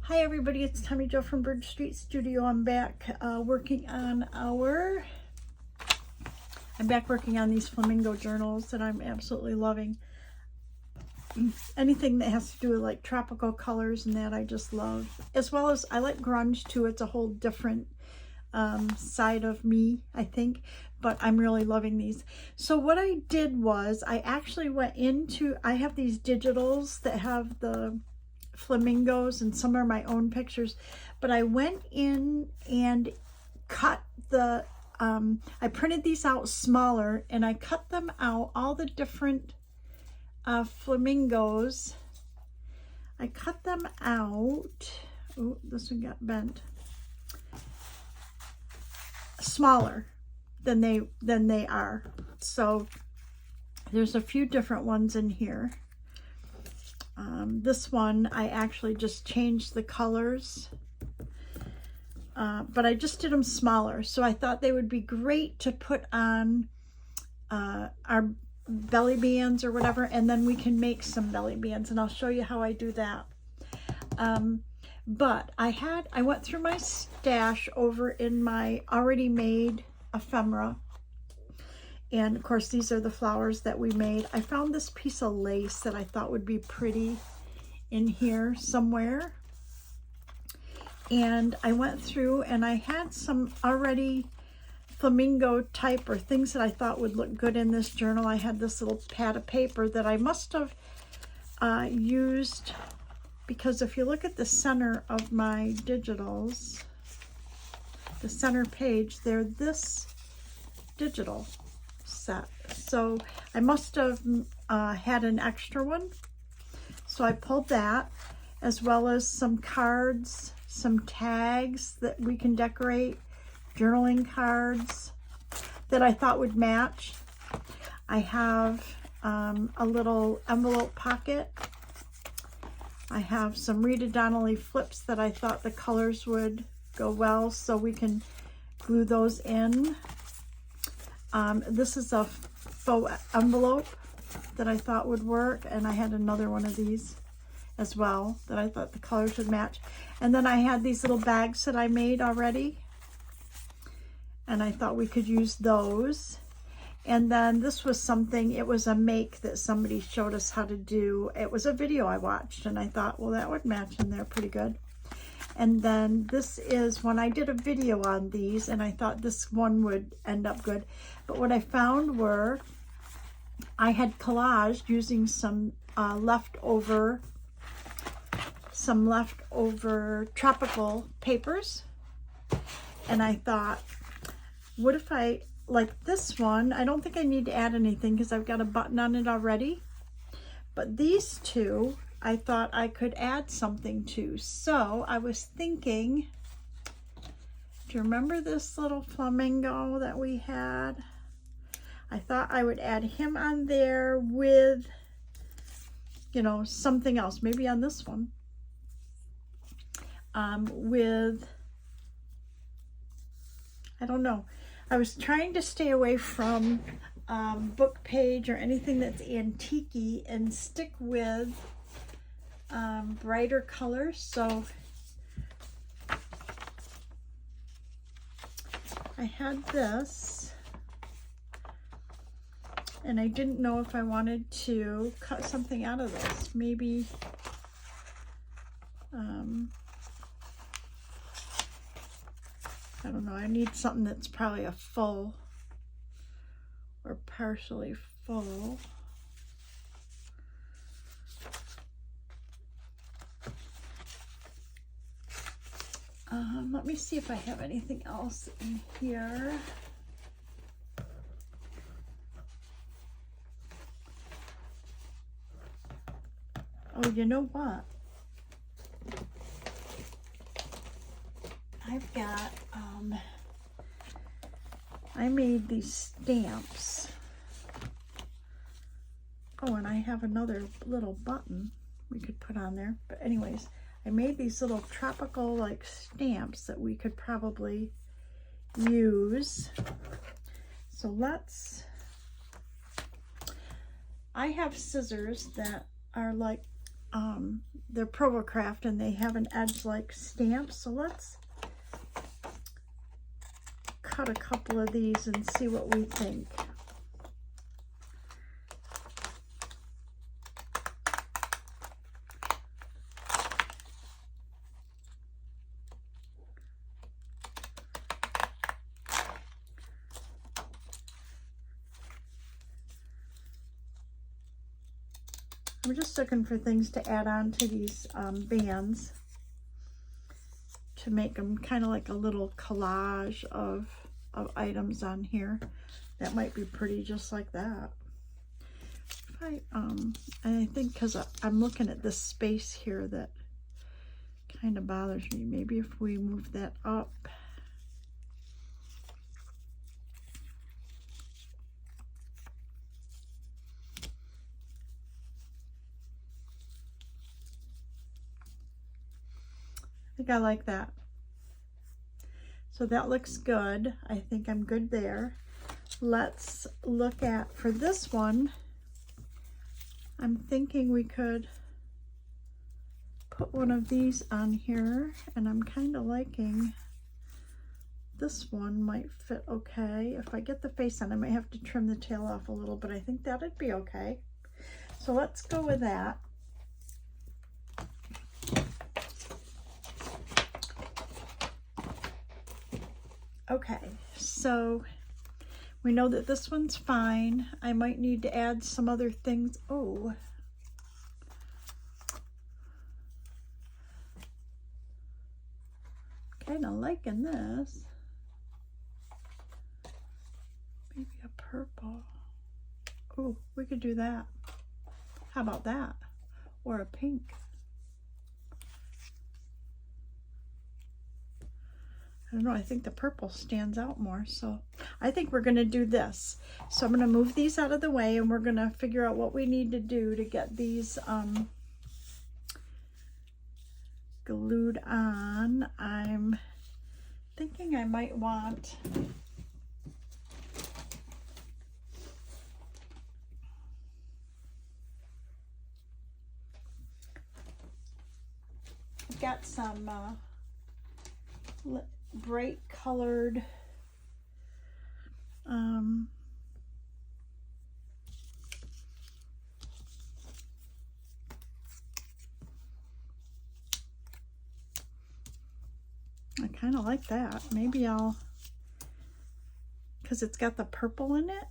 Hi everybody, it's Tommy Jo from Bird Street Studio. I'm back working on these flamingo journals that I'm absolutely loving. Anything that has to do with like tropical colors and that I just love. As well as I like grunge too. It's a whole different side of me, I think, but I'm really loving these. So what I did was I actually went into, I have these digitals that have the flamingos and some are my own pictures, but I went in and cut the I printed these out smaller and I cut them out, all the different flamingos. I cut them out. Oh, this one got bent. Smaller than they are. So there's a few different ones in here. This one, I actually just changed the colors, but I just did them smaller. So I thought they would be great to put on our belly bands or whatever, and then we can make some belly bands, and I'll show you how I do that. But I went through my stash over in my already made ephemera. And of course, these are the flowers that we made. I found this piece of lace that I thought would be pretty in here somewhere. And I went through and I had some already flamingo type or things that I thought would look good in this journal. I had this little pad of paper that I must have used, because if you look at the center of my digitals, the center page, they're this digital set. So I must have had an extra one. So I pulled that, as well as some cards, some tags that we can decorate, journaling cards that I thought would match. I have a little envelope pocket. I have some Rita Donnelly flips that I thought the colors would go well, so we can glue those in. This is a faux envelope that I thought would work, and I had another one of these as well that I thought the colors would match. And then I had these little bags that I made already, and I thought we could use those. And then this was something, it was a make that somebody showed us how to do. It was a video I watched, and I thought, well, that would match in there pretty good. And then this is when I did a video on these, and I thought this one would end up good. But what I found were, I had collaged using some leftover tropical papers. And I thought, what if I, like this one, I don't think I need to add anything because I've got a button on it already. But these two, I thought I could add something to. So I was thinking, do you remember this little flamingo that we had? I thought I would add him on there with, you know, something else, maybe on this one, with, I don't know. I was trying to stay away from book page or anything that's antique-y and stick with brighter colors. So I had this, and I didn't know if I wanted to cut something out of this. Maybe I don't know, I need something that's probably a full or partially full. Let me see if I have anything else in here. Oh, you know what? I've got, I made these stamps. Oh, and I have another little button we could put on there. But anyways, I made these little tropical like stamps that we could probably use. So let's, I have scissors that are like they're Probocraft and they have an edge like stamp. So let's cut a couple of these and see what we think. I'm just looking for things to add on to these bands to make them kind of like a little collage of items on here. That might be pretty just like that. And I think because I'm looking at this space here that kind of bothers me. Maybe if we move that up. I think I like that. So that looks good. I think I'm good there. Let's look at, for this one, I'm thinking we could put one of these on here, and I'm kind of liking this one. Might fit okay. If I get the face on, I might have to trim the tail off a little, but I think that'd be okay. So let's go with that. Okay, so we know that this one's fine. I might need to add some other things. Oh, kind of liking this. Maybe a purple. Oh, we could do that. How about that? Or a pink. I don't know, I think the purple stands out more, so I think we're going to do this. So I'm going to move these out of the way, and we're going to figure out what we need to do to get these glued on. I'm thinking I might want I've got some bright colored I kind of like that. Maybe I'll, because it's got the purple in it.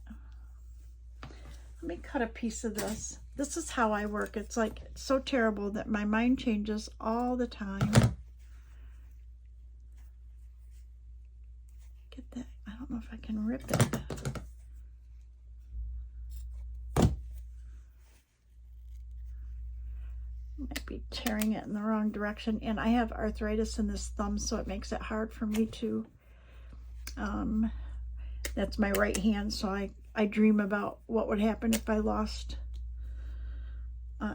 Let me cut a piece of this. This is how I work. It's like so terrible that my mind changes all the time. Get that. I don't know if I can rip it. Might be tearing it in the wrong direction, and I have arthritis in this thumb, so it makes it hard for me to that's my right hand, so I dream about what would happen if I lost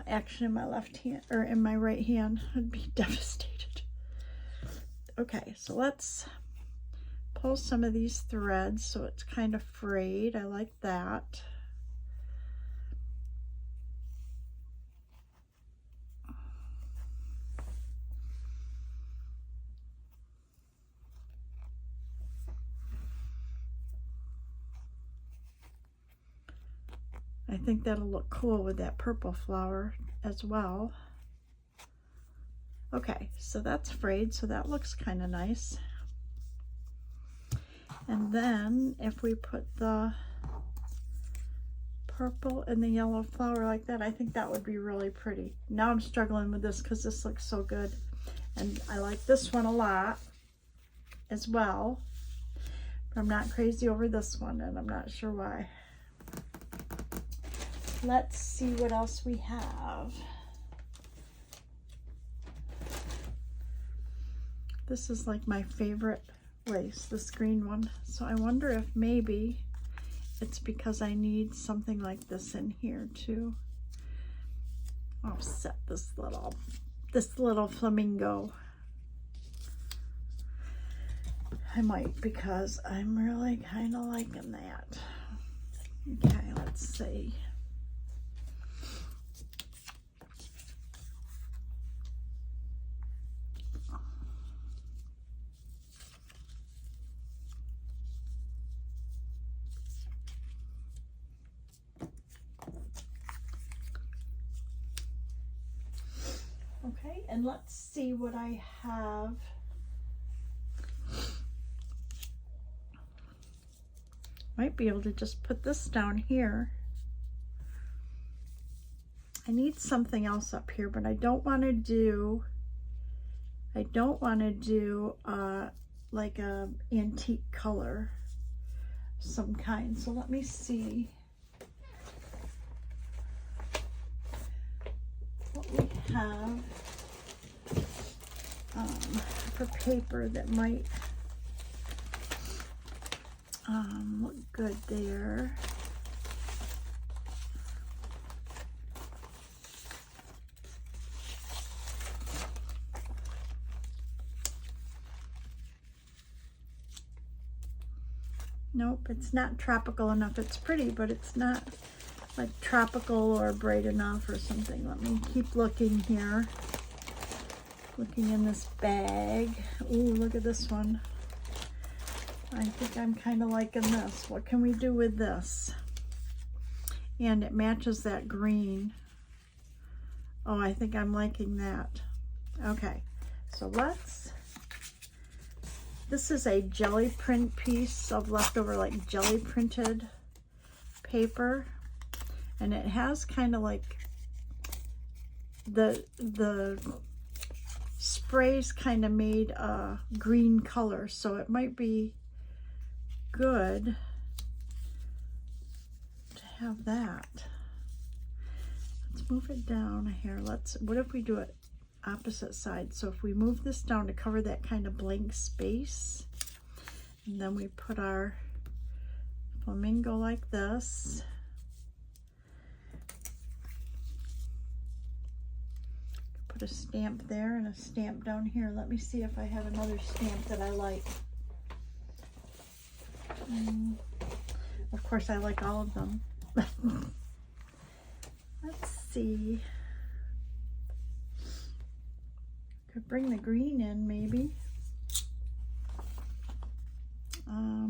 action in my left hand, or in my right hand. I'd be devastated. Okay, so let's pull some of these threads so it's kind of frayed. I like that. I think that'll look cool with that purple flower as well. Okay, so that's frayed, so that looks kind of nice. And then if we put the purple and the yellow flower like that, I think that would be really pretty. Now I'm struggling with this because this looks so good. And I like this one a lot as well. But I'm not crazy over this one, and I'm not sure why. Let's see what else we have. This is like my favorite lace, this green one. So I wonder if maybe it's because I need something like this in here to offset this little flamingo. I might, because I'm really kind of liking that. Okay, let's see. and let's see what I have. Might be able to just put this down here. I need something else up here, but I don't want to do like a antique color some kind. So let me see what we have for paper that might look good there. Nope, it's not tropical enough. It's pretty, but it's not like tropical or bright enough or something. Let me keep looking here. Looking in this bag. Ooh, look at this one. I think I'm kind of liking this. What can we do with this? And it matches that green. Oh, I think I'm liking that. Okay, so this is a jelly print piece of leftover like jelly printed paper. And it has kind of like the sprays kind of made a green color. So it might be good to have that. Let's move it down here. What if we do it opposite side? So if we move this down to cover that kind of blank space, and then we put our flamingo like this. Put a stamp there and a stamp down here. Let me see if I have another stamp that I like. Of course, I like all of them. Let's see. Could bring the green in, maybe. Let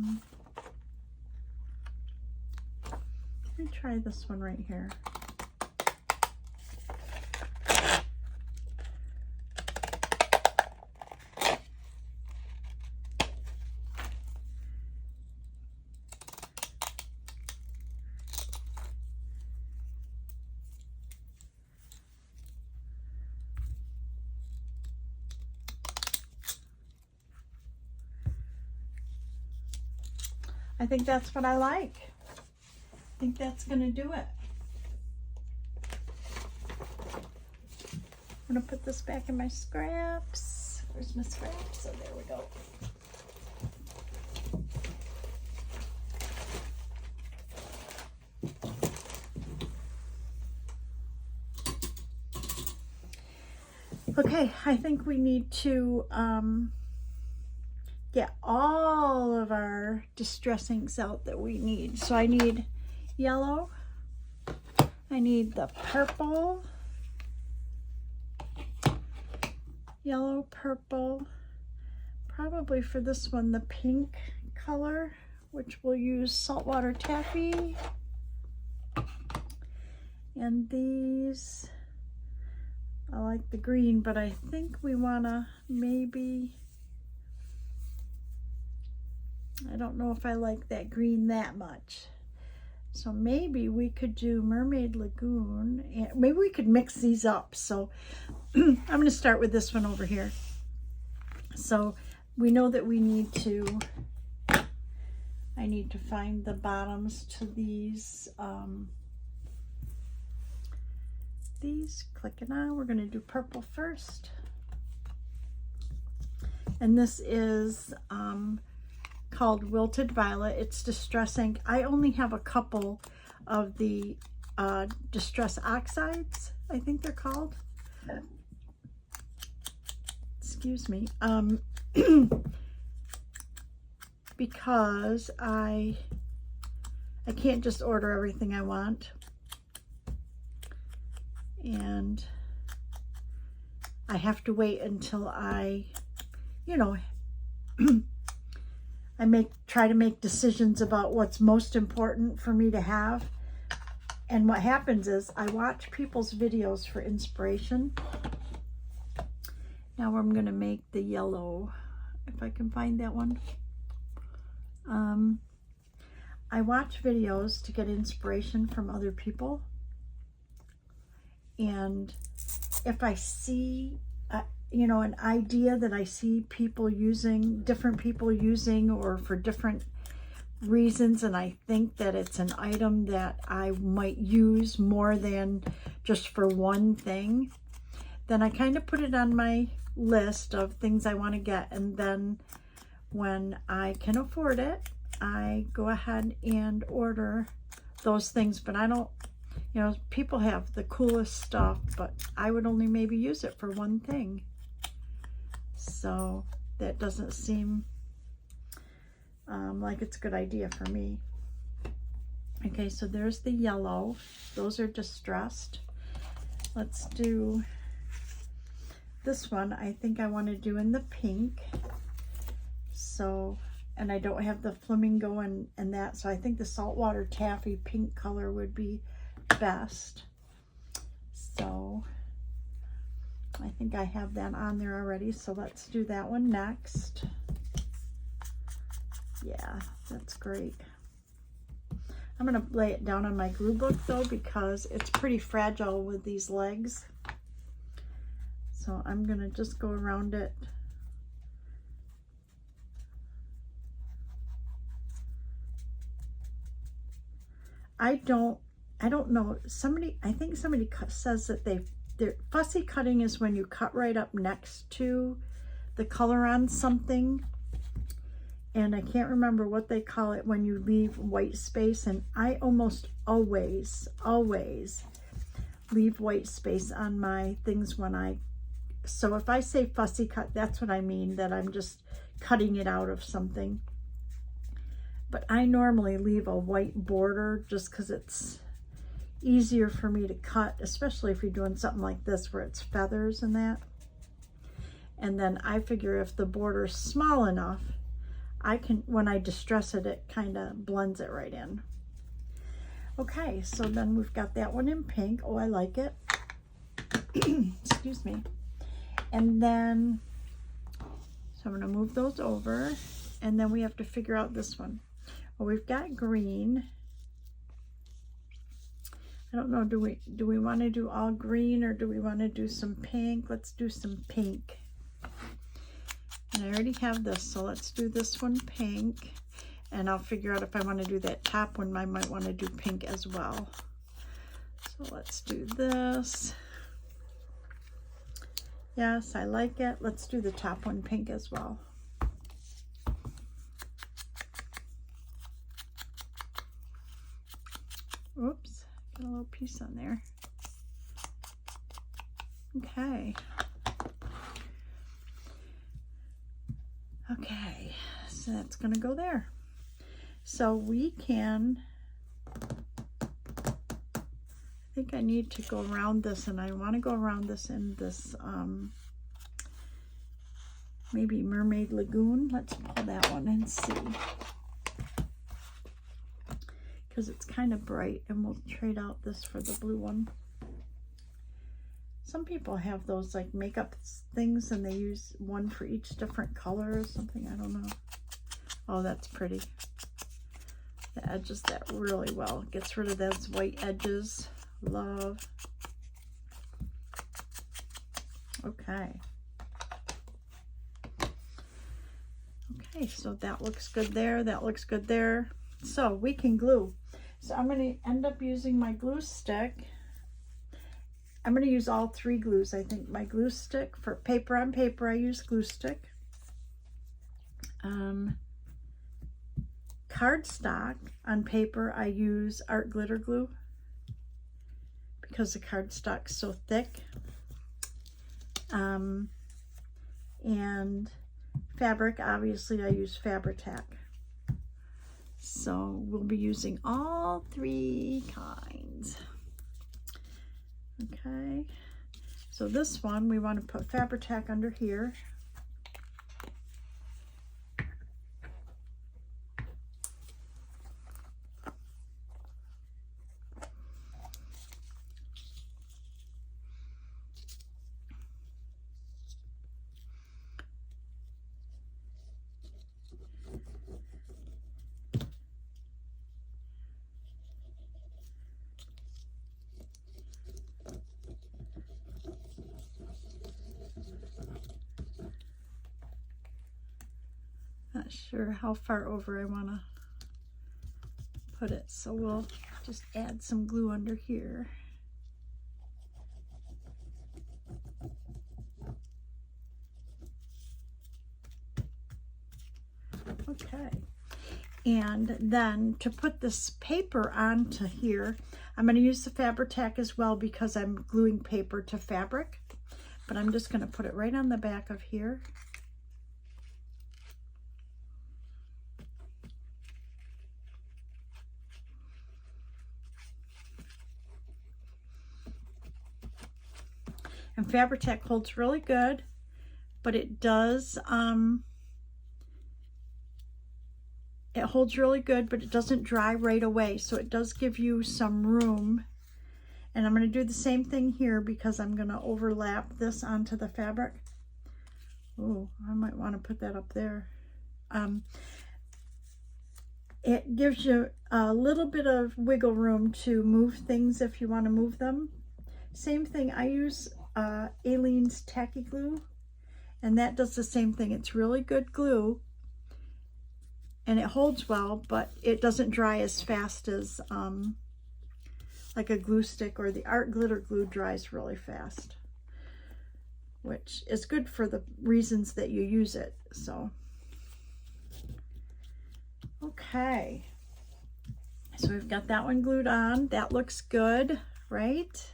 me try this one right here. I think that's what I like. I think that's going to do it. I'm going to put this back in my scraps. Where's my scraps? Oh, there we go. Okay, I think we need to get all of our distress inks out that we need. So I need yellow, I need the purple, yellow, purple, probably for this one the pink color, which we'll use saltwater taffy, and these, I like the green, but I think we want to maybe, I don't know if I like that green that much. So maybe we could do Mermaid Lagoon, and maybe we could mix these up. So I'm going to start with this one over here. So we know that we need to, I need to find the bottoms to these, clicking on. We're going to do purple first. And this is called Wilted Violet. It's Distress Ink. I only have a couple of the Distress Oxides, I think they're called. Excuse me. Because I can't just order everything I want. And I have to wait until I, you know, try to make decisions about what's most important for me to have. And what happens is I watch people's videos for inspiration, Now I'm going to make the yellow, if I can find that one. I watch videos to get inspiration from other people. And if I see, you know, an idea that I see people using, different people using, or for different reasons, and I think that it's an item that I might use more than just for one thing, then I kind of put it on my list of things I want to get. And then when I can afford it, I go ahead and order those things. But I don't, you know, people have the coolest stuff, but I would only maybe use it for one thing. So that doesn't seem like it's a good idea for me. Okay, so there's the yellow. Those are distressed. Let's do this one. I think I want to do in the pink. So, and I don't have the flamingo and that, so I think the saltwater taffy pink color would be best. So I think I have that on there already, so let's do that one next. Yeah, that's great. I'm going to lay it down on my glue book though, because it's pretty fragile with these legs. So I'm going to just go around it. I don't know. I think somebody says that fussy cutting is when you cut right up next to the color on something. And I can't remember what they call it when you leave white space. And I almost always leave white space on my things so if I say fussy cut, that's what I mean, that I'm just cutting it out of something. But I normally leave a white border just because it's easier for me to cut, especially if you're doing something like this where it's feathers and that. And then I figure if the border is small enough, I can, when I distress it, it kind of blends it right in. Okay, so then we've got that one in pink. Oh, I like it. Excuse me. And then, so I'm going to move those over, and then we have to figure out this one. Well, we've got green. I don't know, do we want to do all green, or do we want to do some pink? Let's do some pink. And I already have this, so let's do this one pink. And I'll figure out if I want to do that top one. I might want to do pink as well. So let's do this. Yes, I like it. Let's do the top one pink as well. Oops, got a little piece on there. Okay. Okay, so that's going to go there. So we can, I think I need to go around this, and I want to go around this in this maybe Mermaid Lagoon. Let's pull that one and see, because it's kind of bright, and we'll trade out this for the blue one. Some people have those like makeup things, and they use one for each different color or something. I don't know. Oh, that's pretty. That edges that really well. Gets rid of those white edges. Love. Okay. Okay, so that looks good there. That looks good there. So we can glue. So I'm going to end up using my glue stick. I'm going to use all three glues, I think. My glue stick for paper on paper, I use glue stick. Cardstock on paper, I use art glitter glue because the cardstock's so thick. And fabric, obviously, I use Fabri-Tac. So we'll be using all three kinds. Okay, so this one we want to put Fabri-Tac under here. not sure how far over I want to put it, so we'll just add some glue under here. Okay, and then to put this paper onto here, I'm going to use the Fabri-Tac as well because I'm gluing paper to fabric, but I'm just going to put it right on the back of here. And Fabri-Tac holds really good, but it does, it holds really good, but it doesn't dry right away. So it does give you some room. And I'm going to do the same thing here because I'm going to overlap this onto the fabric. Oh, I might want to put that up there. It gives you a little bit of wiggle room to move things if you want to move them. Same thing, I use Aleene's Tacky Glue, and that does the same thing. It's really good glue, and it holds well, but it doesn't dry as fast as like a glue stick, or the art glitter glue dries really fast, which is good for the reasons that you use it. So, okay. So we've got that one glued on. That looks good, right?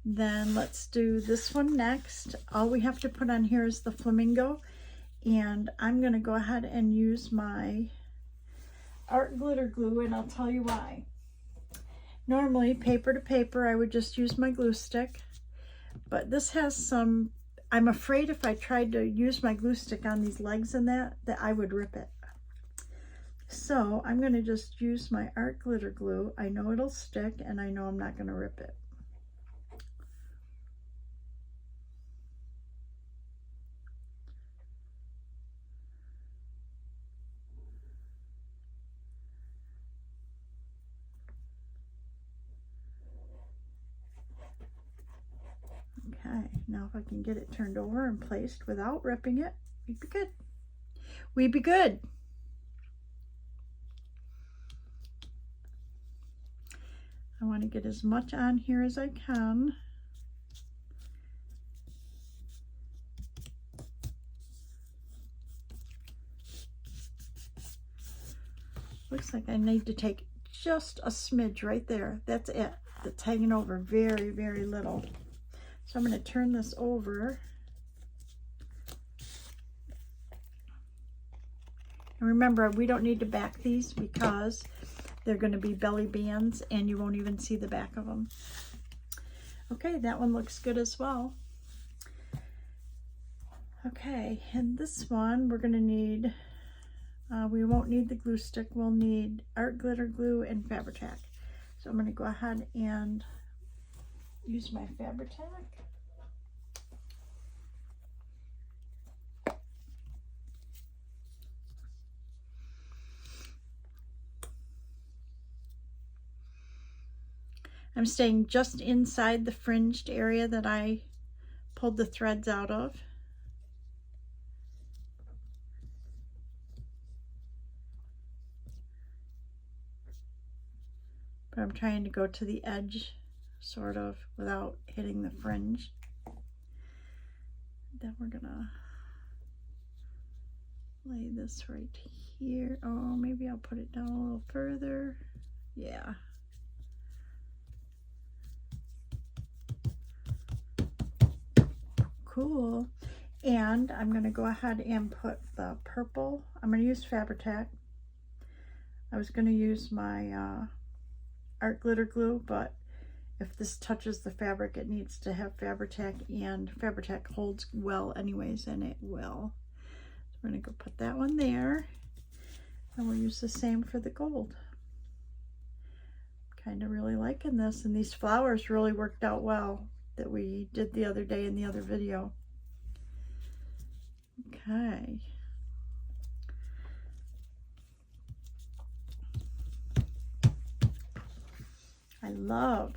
Then let's do this one next. All we have to put on here is the Flamingo, and I'm going to go ahead and use my art glitter glue, and I'll tell you why. Normally, paper to paper, I would just use my glue stick, but this has some, I'm afraid if I tried to use my glue stick on these legs and that I would rip it. So I'm going to just use my art glitter glue. I know it'll stick, and I know I'm not going to rip it. Okay, now if I can get it turned over and placed without ripping it, we'd be good. We'd be good. I want to get as much on here as I can. Looks like I need to take just a smidge right there. That's it. That's hanging over very, very little. So I'm going to turn this over. And remember, we don't need to back these because they're going to be belly bands and you won't even see the back of them. Okay, that one looks good as well. Okay, and this one we're going to need, we won't need the glue stick, we'll need art glitter glue and Fabri-Tac. So I'm going to go ahead and use my Fabri-Tac. I'm staying just inside the fringed area that I pulled the threads out of. But I'm trying to go to the edge, sort of, without hitting the fringe. Then we're gonna lay this right here. Oh, maybe I'll put it down a little further. Yeah. Cool. And I'm going to go ahead and put the purple. I'm going to use Fabri-Tac. I was going to use my art glitter glue, but if this touches the fabric, it needs to have Fabri-Tac, and Fabri-Tac holds well anyways, and it will. So we're going to go put that one there, and we'll use the same for the gold. Kind of really liking this, and these flowers really worked out well that we did the other day in the other video. Okay. I love.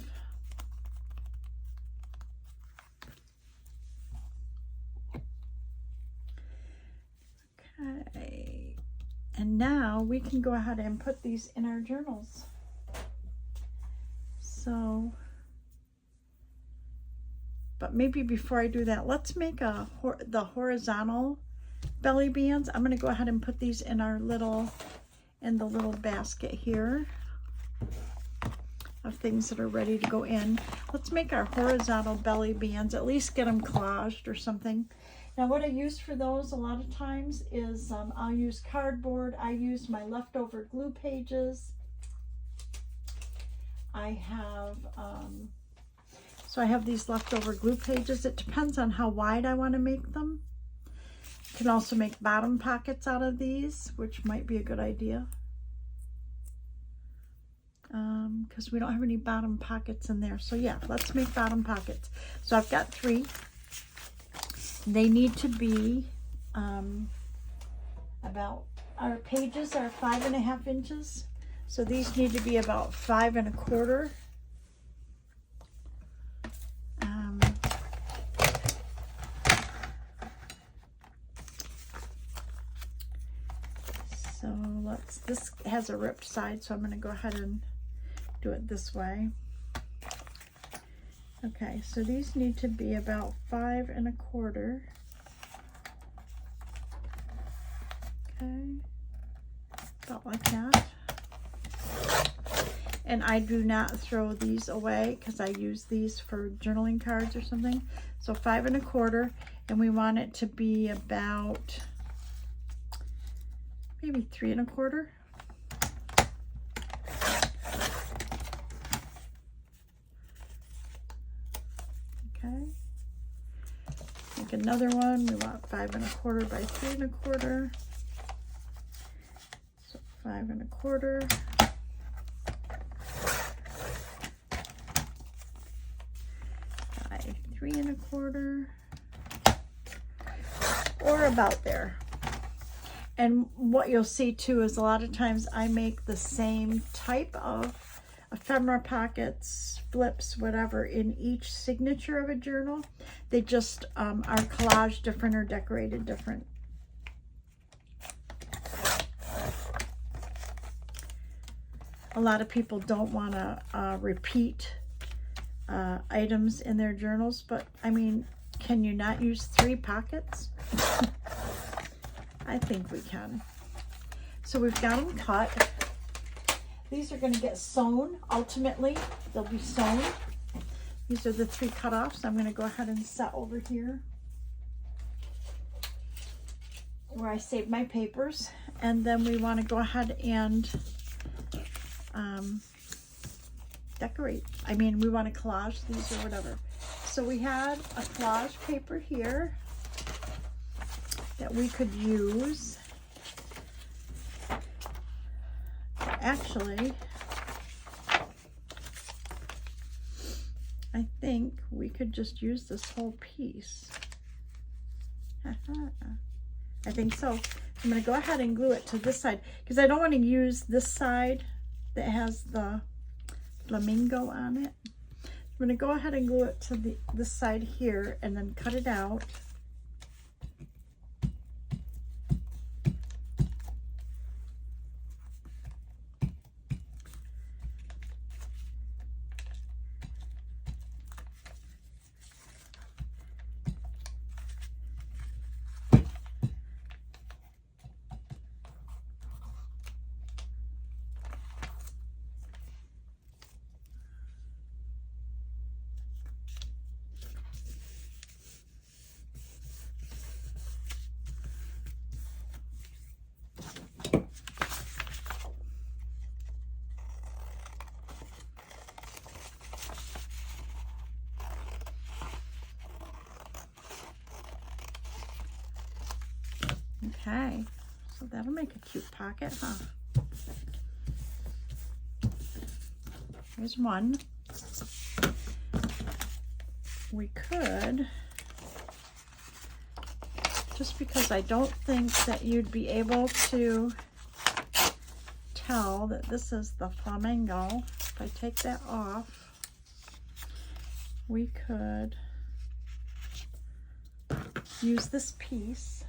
Okay. And now we can go ahead and put these in our journals. So, but maybe before I do that, let's make the horizontal belly bands. I'm going to go ahead and put these in our little, in the little basket here of things that are ready to go in. Let's make our horizontal belly bands, at least get them collaged or something. Now what I use for those a lot of times is I'll use cardboard. I use my leftover glue pages. I have, so I have these leftover glue pages. It depends on how wide I want to make them. You can also make bottom pockets out of these, which might be a good idea. Because we don't have any bottom pockets in there. So yeah, let's make bottom pockets. So I've got 3. They need to be about, our pages are 5.5 inches. So these need to be about 5 1/4. So this has a ripped side, so I'm going to go ahead and do it this way. Okay, so these need to be about 5 1/4. Okay, about like that. And I do not throw these away because I use these for journaling cards or something. So 5 1/4, and we want it to be about maybe 3 1/4. Okay. Make another one. We want 5 1/4 by 3 1/4. So 5 1/4. By 3 1/4. Or about there. And what you'll see too is a lot of times I make the same type of ephemera pockets, flips, whatever, in each signature of a journal. They just are collaged different or decorated different. A lot of people don't want to repeat items in their journals, but I mean, can you not use 3 pockets? I think we can. So we've got them cut. These are going to get sewn. Ultimately, they'll be sewn. These are the 3 cutoffs. I'm going to go ahead and set over here where I save my papers. And then we want to go ahead and decorate. I mean, we want to collage these or whatever. So we had a collage paper here that we could use. Actually, I think we could just use this whole piece. I think so. I'm going to go ahead and glue it to this side because I don't want to use this side that has the flamingo on it. I'm going to go ahead and glue it to this side here and then cut it out. Okay, so that'll make a cute pocket, huh? Here's one. We could, just because I don't think that you'd be able to tell that this is the flamingo. If I take that off, we could use this piece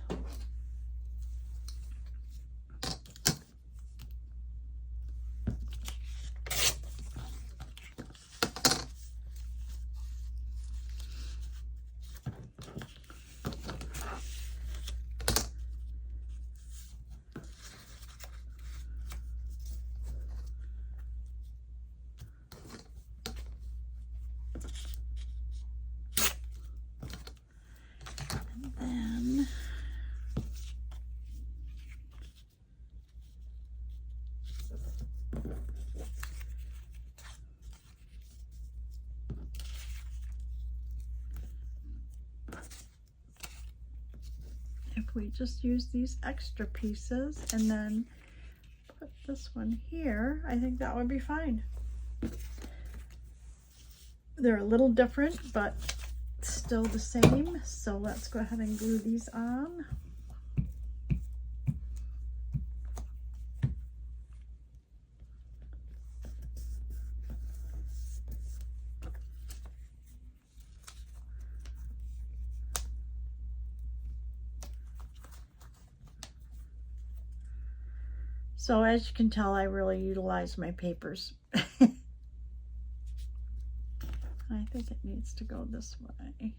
we just use these extra pieces and then put this one here, I think that would be fine. They're a little different, but still the same. So let's go ahead and glue these on. So as you can tell, I really utilize my papers. I think it needs to go this way.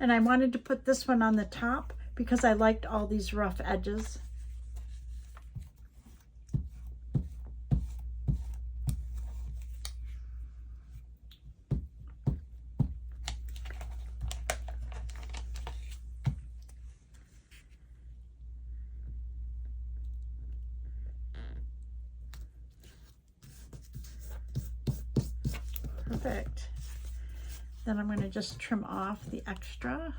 And I wanted to put this one on the top because I liked all these rough edges. Perfect. Then I'm going to just trim off the extra.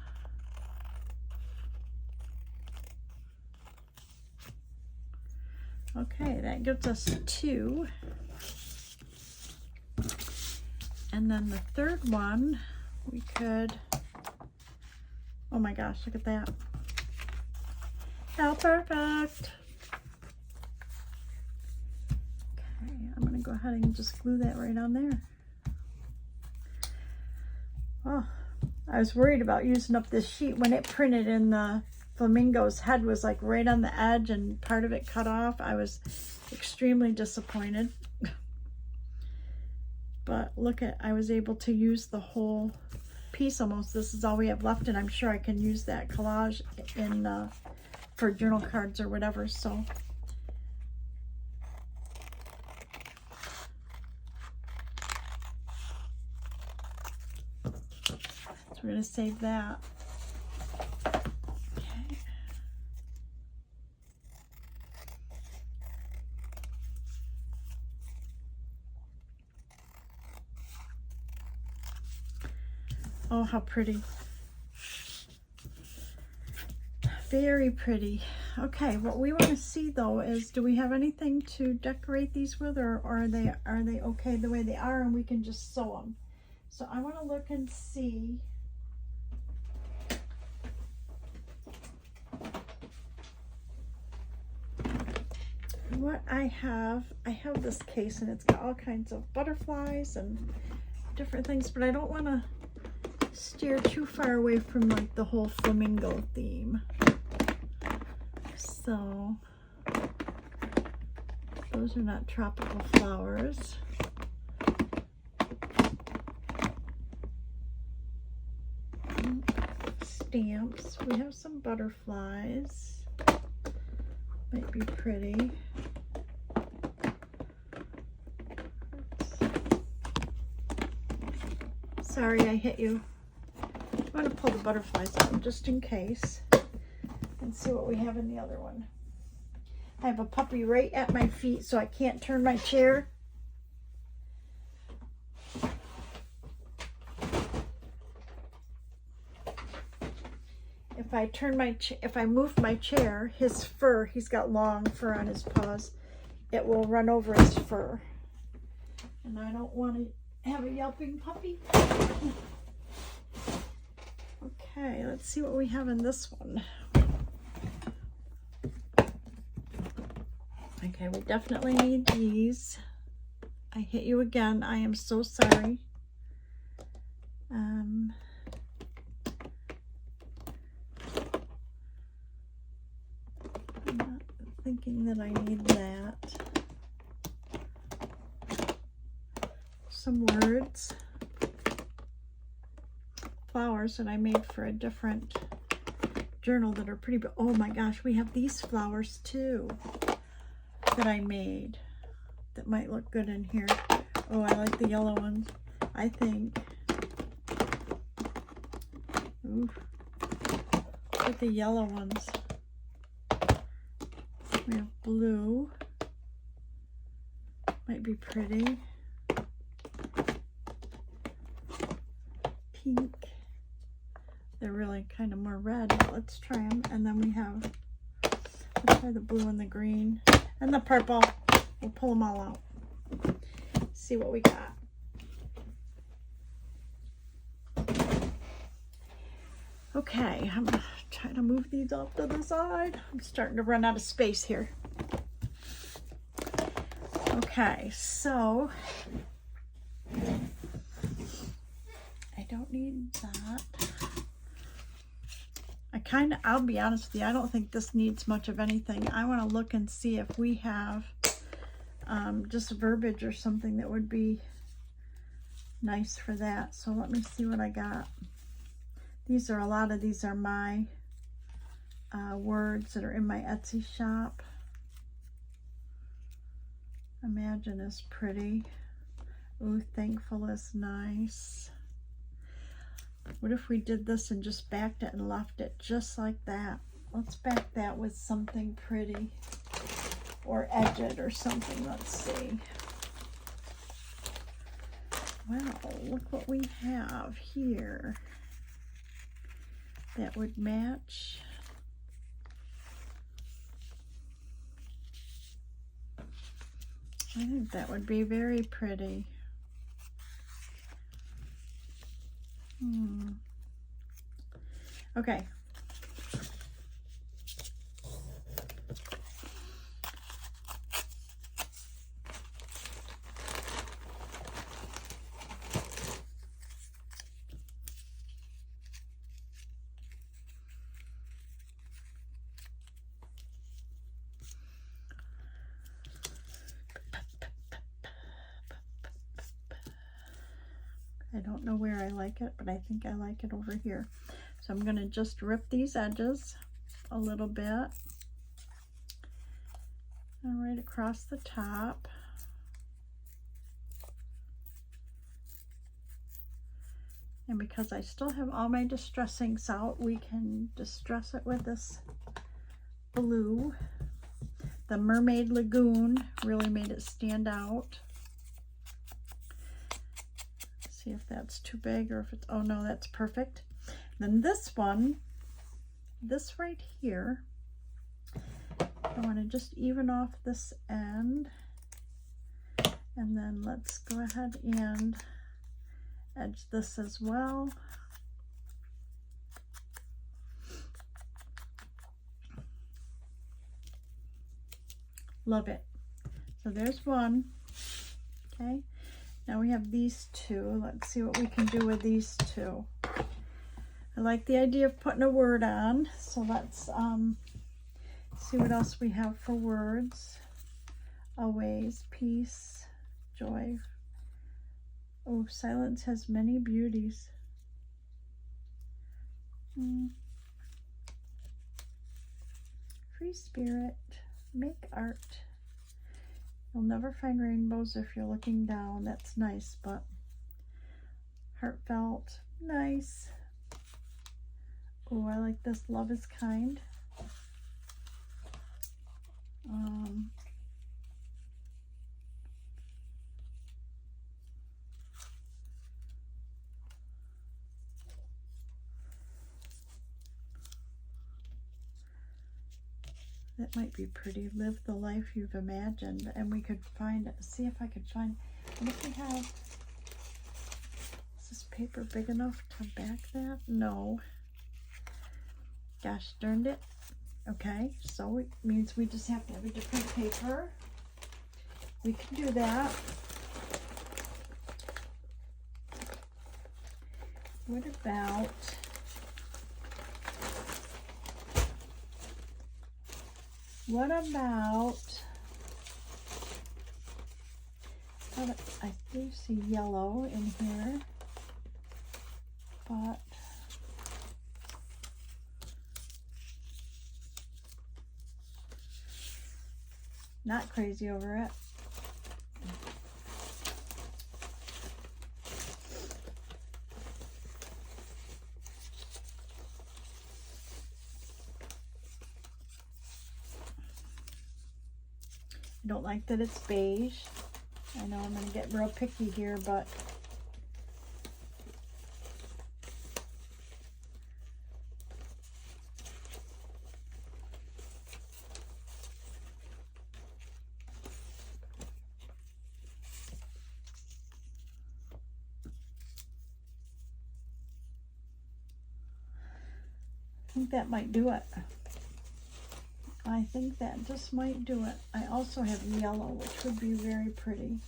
Okay, that gives us 2. And then the third one, we could, oh my gosh, look at that. How perfect. Okay, I'm going to go ahead and just glue that right on there. Oh, I was worried about using up this sheet when it printed in the Flamingo's head was like right on the edge and part of it cut off. I was extremely disappointed. But look at, I was able to use the whole piece almost. This is all we have left, and I'm sure I can use that collage in for journal cards or whatever. So we're going to save that. Okay. Oh, how pretty. Very pretty. Okay, what we want to see though is, do we have anything to decorate these with, or are they okay the way they are and we can just sew them? So I want to look and see. What I have this case and it's got all kinds of butterflies and different things, but I don't want to steer too far away from like the whole flamingo theme. So those are not tropical flowers. Stamps. We have some butterflies. Might be pretty. Sorry, I hit you. I'm going to pull the butterflies out just in case and see what we have in the other one. I have a puppy right at my feet, so I can't turn my chair. If I move my chair, his fur, he's got long fur on his paws, it will run over his fur. And I don't want to have a yelping puppy. Okay, let's see what we have in this one. Okay, we definitely need these. I hit you again. I am so sorry. I'm not thinking that I need that. Some words. Flowers that I made for a different journal that are pretty, oh my gosh, we have these flowers too that I made that might look good in here. Oh, I like the yellow ones, I think. Ooh. Look at the yellow ones. We have blue. Might be pretty. Pink. They're really kind of more red, but let's try them. And then we have, let's try the blue and the green and the purple. We'll pull them all out. See what we got. Okay, I'm gonna try to move these off to the side. I'm starting to run out of space here. Okay, so I don't need that. I'll be honest with you, I don't think this needs much of anything. I want to look and see if we have just verbiage or something that would be nice for that. So let me see what I got. A lot of these are my words that are in my Etsy shop. Imagine is pretty. Ooh, thankful is nice. What if we did this and just backed it and left it just like that? Let's back that with something pretty, or edge it or something. Let's see. Wow, look what we have here that would match. I think that would be very pretty. Okay. I don't know where I like it, but I think I like it over here. So I'm going to just rip these edges a little bit and right across the top. And because I still have all my distress inks out, we can distress it with this blue. The Mermaid Lagoon really made it stand out. See if that's too big or if it's, oh no, that's perfect. Then this one, this right here, I want to just even off this end, and then let's go ahead and edge this as well. Love it. So there's one. Okay. Now we have these two. Let's see what we can do with these two. I like the idea of putting a word on. So let's see what else we have for words. Always, peace, joy. Oh, silence has many beauties. Free spirit, make art. You'll never find rainbows if you're looking down. That's nice, but heartfelt, nice. Oh, I like this. Love is kind. That might be pretty. Live the life you've imagined. And we could find, see if I could find, what if we have, is this paper big enough to back that? No. Gosh darned it. Okay, so it means we just have to have a different paper. We can do that. What about, I do see yellow in here, but not crazy over it. I don't like that it's beige. I know I'm going to get real picky here, but I think that might do it. I think that just might do it. I also have yellow, which would be very pretty.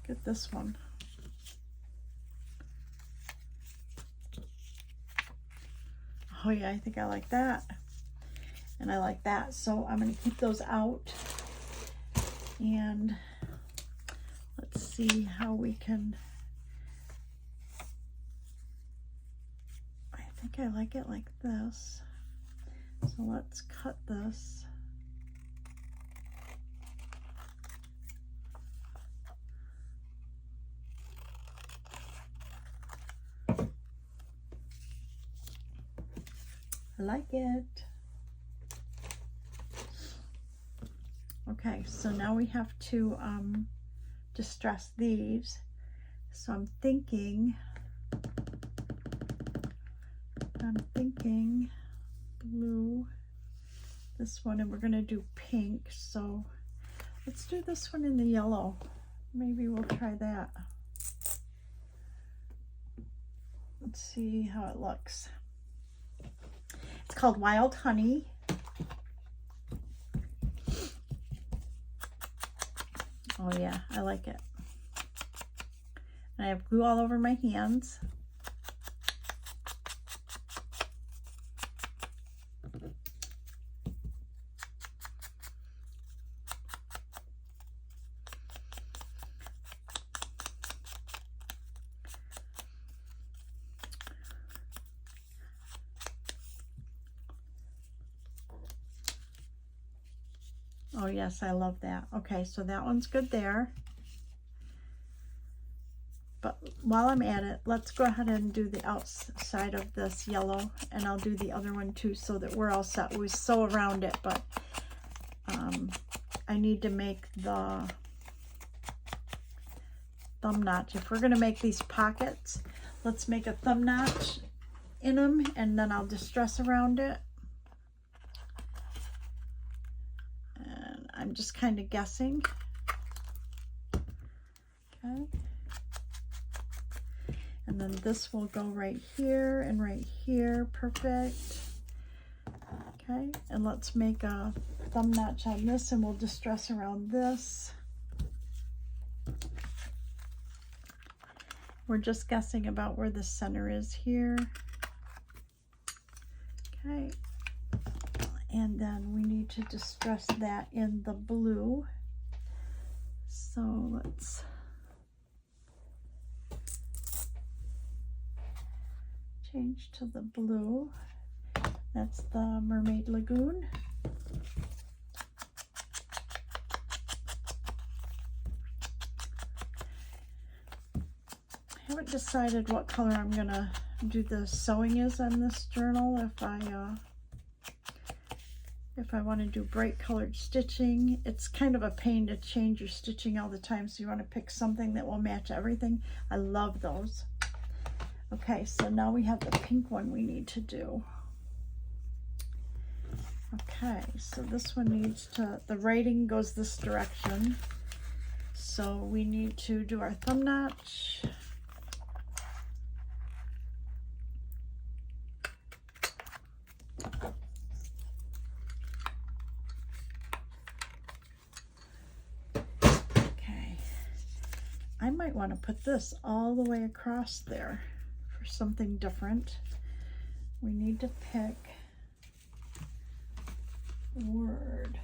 Get this one. Oh yeah, I think I like that. And I like that. So I'm going to keep those out. And let's see how we can... I think I like it like this. So let's cut this. I like it. Okay, so now we have to distress these. So I'm thinking blue, this one, and we're gonna do pink. So let's do this one in the yellow. Maybe we'll try that. Let's see how it looks. It's called Wild Honey. Oh yeah, I like it. And I have glue all over my hands. Oh yes, I love that. Okay, so that one's good there. But while I'm at it, let's go ahead and do the outside of this yellow, and I'll do the other one too so that we're all set. We sew around it, but I need to make the thumb notch. If we're going to make these pockets, let's make a thumb notch in them, and then I'll distress around it. I'm just kind of guessing. Okay. And then this will go right here and right here. Perfect. Okay. And let's make a thumb notch on this, and we'll distress around this. We're just guessing about where the center is here. Okay. And then we need to distress that in the blue. So let's change to the blue. That's the Mermaid Lagoon. I haven't decided what color I'm gonna do the sewing is on this journal. If I want to do bright colored stitching, it's kind of a pain to change your stitching all the time, so you want to pick something that will match everything. I love those. Okay, so now we have the pink one we need to do. Okay, so this one needs to, the writing goes this direction. So we need to do our thumb notch. I might want to put this all the way across there for something different. We need to pick word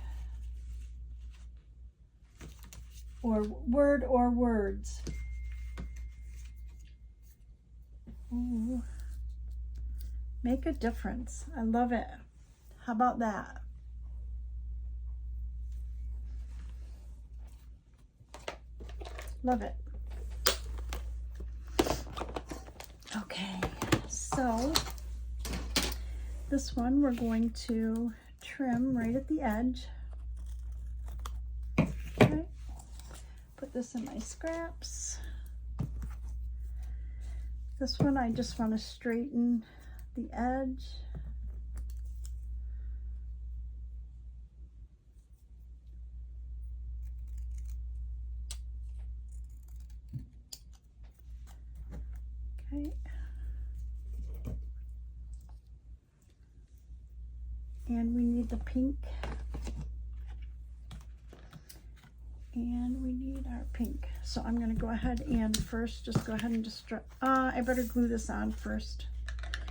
or words. Ooh. Make a difference. I love it. How about that? Love it. Okay, so this one we're going to trim right at the edge. Put this in my scraps. This one I just want to straighten the edge. Okay. And we need the pink. And we need our pink. So I'm going to go ahead and first just go ahead and distress. I better glue this on first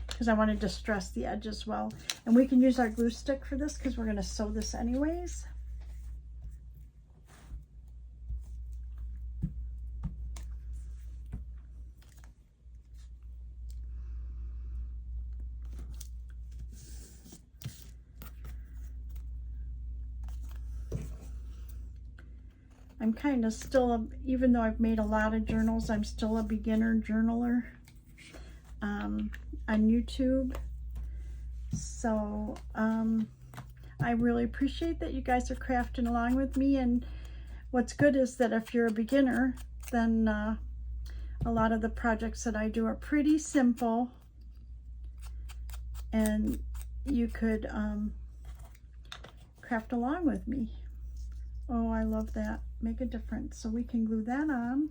because I want to distress the edge as well. And we can use our glue stick for this because we're going to sew this anyways. I'm kind of still, even though I've made a lot of journals, I'm still a beginner journaler on YouTube. So I really appreciate that you guys are crafting along with me. And what's good is that if you're a beginner, then a lot of the projects that I do are pretty simple. And you could craft along with me. Oh, I love that. Make a difference. So we can glue that on.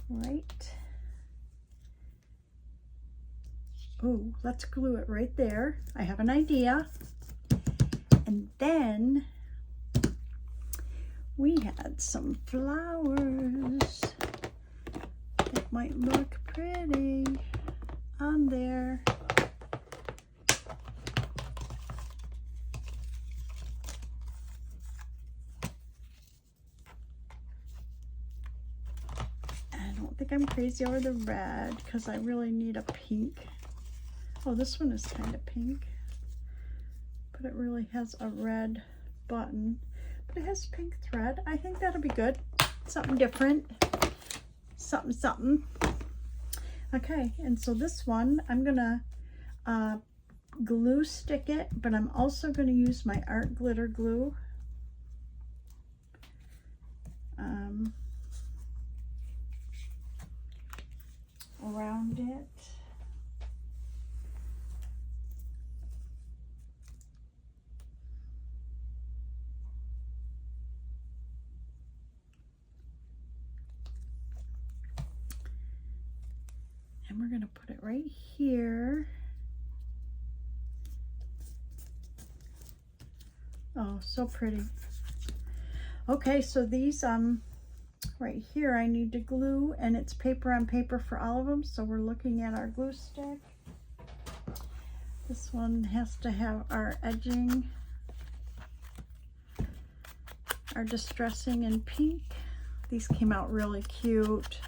Right. Oh, let's glue it right there. I have an idea. And then we had some flowers that might look pretty on there. I don't think I'm crazy over the red because I really need a pink. Oh, this one is kind of pink, but it really has a red button, but it has pink thread. I think that'll be good. Something different. Something. Okay, and so this one, I'm gonna glue stick it, but I'm also gonna use my art glitter glue. Around it. And we're going to put it right here. Oh, so pretty. Okay, so these right here I need to glue, and it's paper on paper for all of them. So we're looking at our glue stick. This one has to have our edging, our distressing in pink. These came out really cute.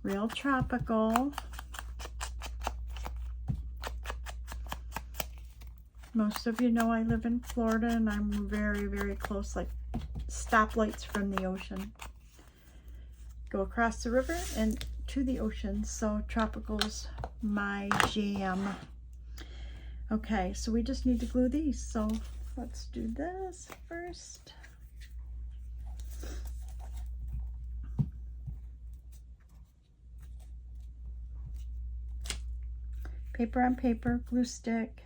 Real tropical. Most of you know I live in Florida and I'm very, very close, like stoplights from the ocean. Go across the river and to the ocean, so tropical's my jam. Okay, so we just need to glue these, so let's do this first. Paper on paper, glue stick.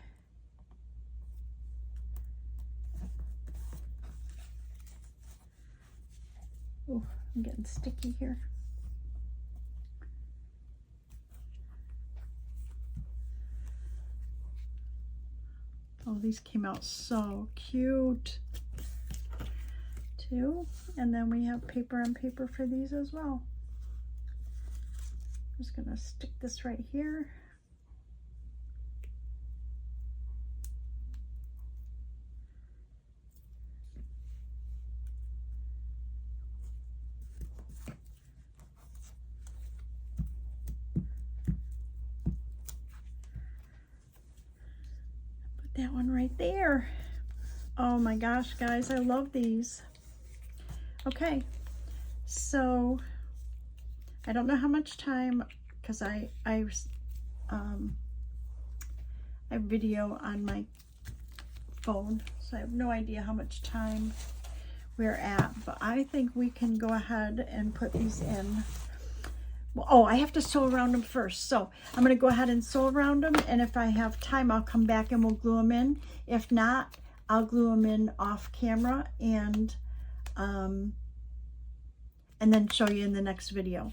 Oh, I'm getting sticky here. Oh, these came out so cute too. And then we have paper on paper for these as well. I'm just gonna stick this right here. That one right there. Oh my gosh, guys, I love these. Okay, so I don't know how much time, because I I have video on my phone, so I have no idea how much time we're at, but I think we can go ahead and put these in. Well, oh, I have to sew around them first, so I'm going to go ahead and sew around them, and if I have time, I'll come back and we'll glue them in. If not, I'll glue them in off camera and then show you in the next video.